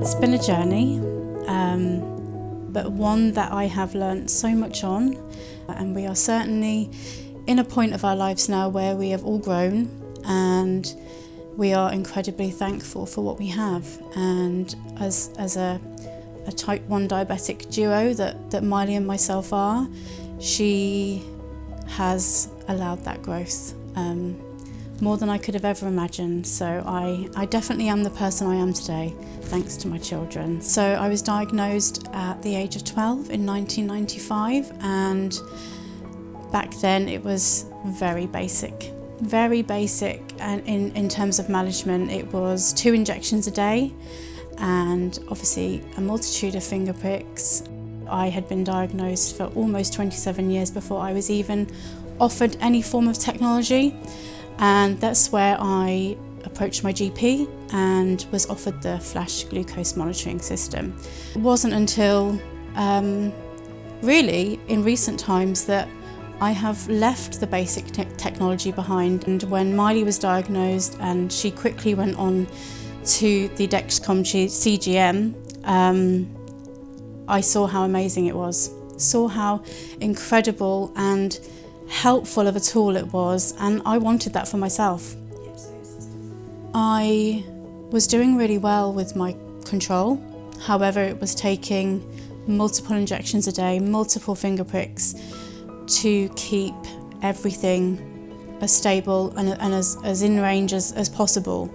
It's been a journey, but one that I have learnt so much on, and we are certainly in a point of our lives now where we have all grown and we are incredibly thankful for what we have. And as a type 1 diabetic duo that Mylee and myself are, she has allowed that growth more than I could have ever imagined. So I definitely am the person I am today, thanks to my children. So I was diagnosed at the age of 12 in 1995, and back then it was very basic, and in terms of management it was 2 injections a day and obviously a multitude of finger pricks. I had been diagnosed for almost 27 years before I was even offered any form of technology, and that's where I approached my GP and was offered the flash glucose monitoring system. It wasn't until really in recent times that I have left the basic technology behind. And when Mylee was diagnosed and she quickly went on to the Dexcom CGM, I saw how amazing it was, saw how incredible and helpful of a tool it was, and I wanted that for myself. I was doing really well with my control, however it was taking multiple injections a day, multiple finger pricks to keep everything as stable and as in range as possible.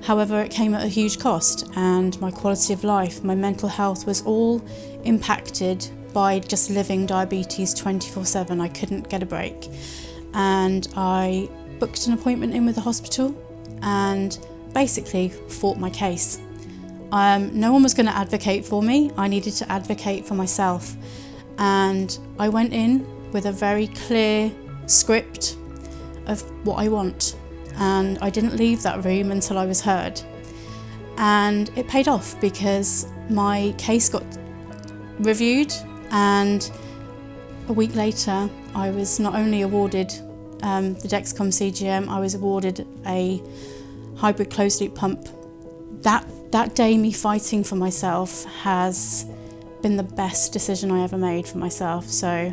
However, it came at a huge cost, and my quality of life, my mental health was all impacted by just living diabetes 24/7. I couldn't get a break. And I booked an appointment in with the hospital and basically fought my case. No one was going to advocate for me. I needed to advocate for myself. And I went in with a very clear script of what I want. And I didn't leave that room until I was heard. And it paid off because my case got reviewed, and a week later I was not only awarded the Dexcom CGM, I was awarded a hybrid closed loop pump. That day, me fighting for myself has been the best decision I ever made for myself. So,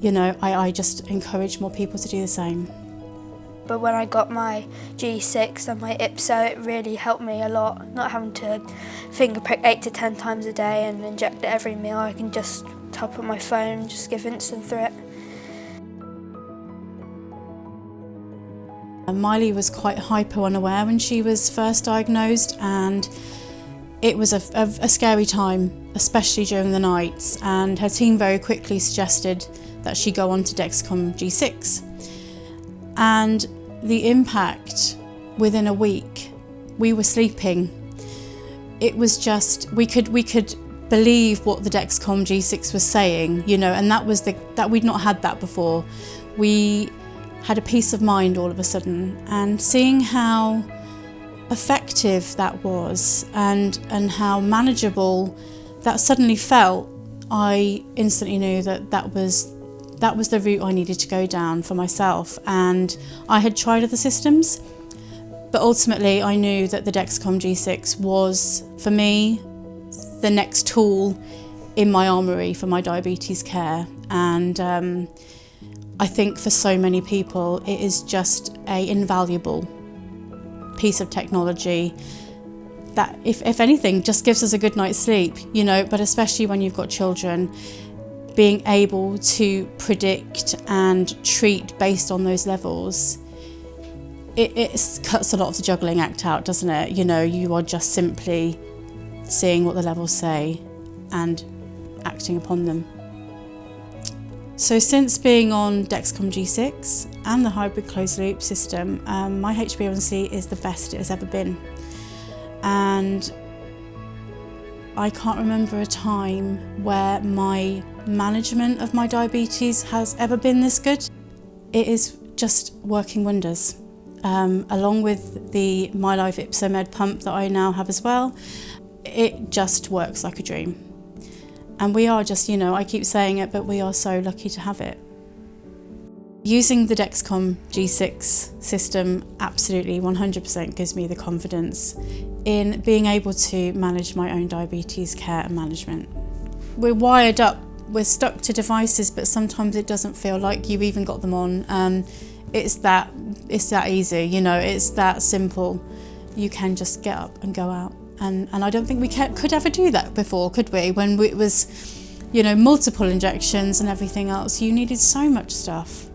you know, I just encourage more people to do the same. But when I got my G6 and my IPSO, it really helped me a lot. Not having to finger prick 8 to 10 times a day and inject it every meal. I can just tap on my phone and just give insulin through it. Mylee was quite hyper unaware when she was first diagnosed, and it was a scary time, especially during the nights, and her team very quickly suggested that she go on to Dexcom G6. And the impact within a week, we were sleeping. It was just, we could believe what the Dexcom G6 was saying, you know, and that we'd not had that before. We had a peace of mind all of a sudden, and seeing how effective that was and how manageable that suddenly felt, I instantly knew that was the route I needed to go down for myself. And I had tried other systems, but ultimately I knew that the Dexcom G6 was, for me, the next tool in my armoury for my diabetes care. And I think for so many people it is just an invaluable piece of technology that, if anything, just gives us a good night's sleep, you know, but especially when you've got children, being able to predict and treat based on those levels, it cuts a lot of the juggling act out, doesn't it? You know, you are just simply seeing what the levels say and acting upon them. So since being on Dexcom G6 and the hybrid closed loop system, my HbA1c is the best it has ever been. And I can't remember a time where my management of my diabetes has ever been this good. It is just working wonders. Along with the MyLife IPSO Med pump that I now have as well, it just works like a dream. And we are just, you know, I keep saying it, but we are so lucky to have it. Using the Dexcom G6 system absolutely 100% gives me the confidence in being able to manage my own diabetes care and management. We're wired up, we're stuck to devices, but sometimes it doesn't feel like you've even got them on. It's that easy, you know, it's that simple. You can just get up and go out. And I don't think we could ever do that before, could we? When it was, you know, multiple injections and everything else, you needed so much stuff.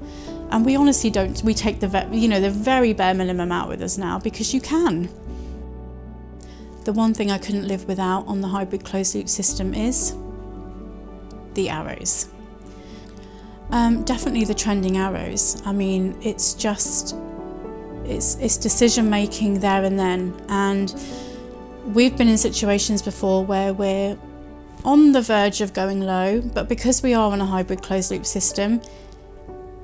And we honestly don't, we take the very bare minimum out with us now because you can. The one thing I couldn't live without on the hybrid closed loop system is the arrows. Definitely the trending arrows. I mean, it's decision making there and then. And we've been in situations before where we're on the verge of going low, but because we are on a hybrid closed loop system,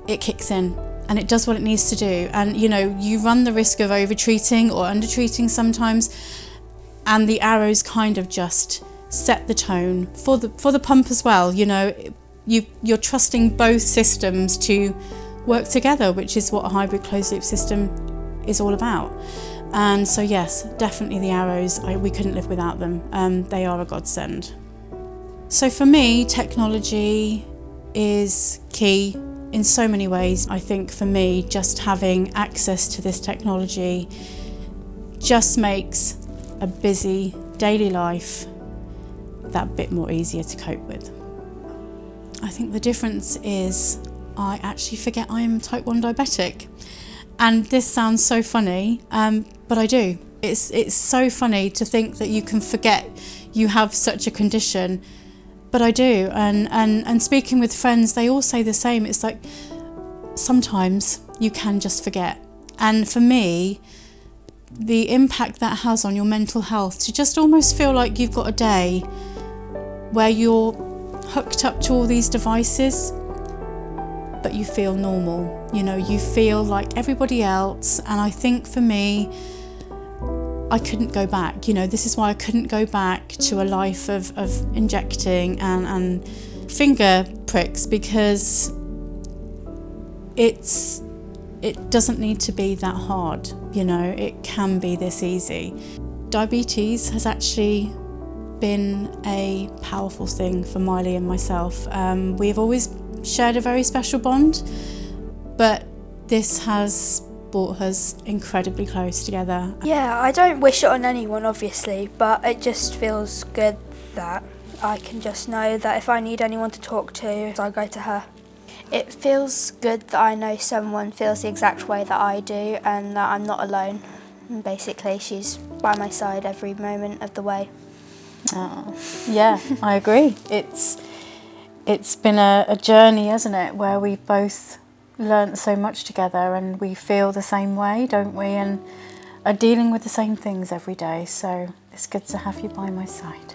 it kicks in and it does what it needs to do. And you know, you run the risk of over treating or under treating sometimes, and the arrows kind of just set the tone for the pump as well. You know, you're trusting both systems to work together, which is what a hybrid closed loop system is all about. And so yes, definitely the arrows, we couldn't live without them. They are a godsend. So for me, technology is key in so many ways. I think for me, just having access to this technology just makes a busy daily life that bit more easier to cope with. I think the difference is I actually forget I am type 1 diabetic. And this sounds so funny, but I do. It's so funny to think that you can forget you have such a condition, but I do. And speaking with friends, they all say the same. It's like sometimes you can just forget. And for me, the impact that has on your mental health, to just almost feel like you've got a day where you're hooked up to all these devices, but you feel normal, you know, you feel like everybody else. And I think for me, I couldn't go back, you know, this is why I couldn't go back to a life of injecting and finger pricks, because it doesn't need to be that hard, you know, it can be this easy. Diabetes has actually been a powerful thing for Mylee and myself. We have always shared a very special bond, but this has brought us incredibly close together. Yeah, I don't wish it on anyone obviously, but it just feels good that I can just know that if I need anyone to talk to, I go to her. It feels good that I know someone feels the exact way that I do and that I'm not alone. And basically, she's by my side every moment of the way. Oh, yeah, I agree. It's been a journey, hasn't it, where we've both learnt so much together and we feel the same way, don't we, and are dealing with the same things every day, so it's good to have you by my side.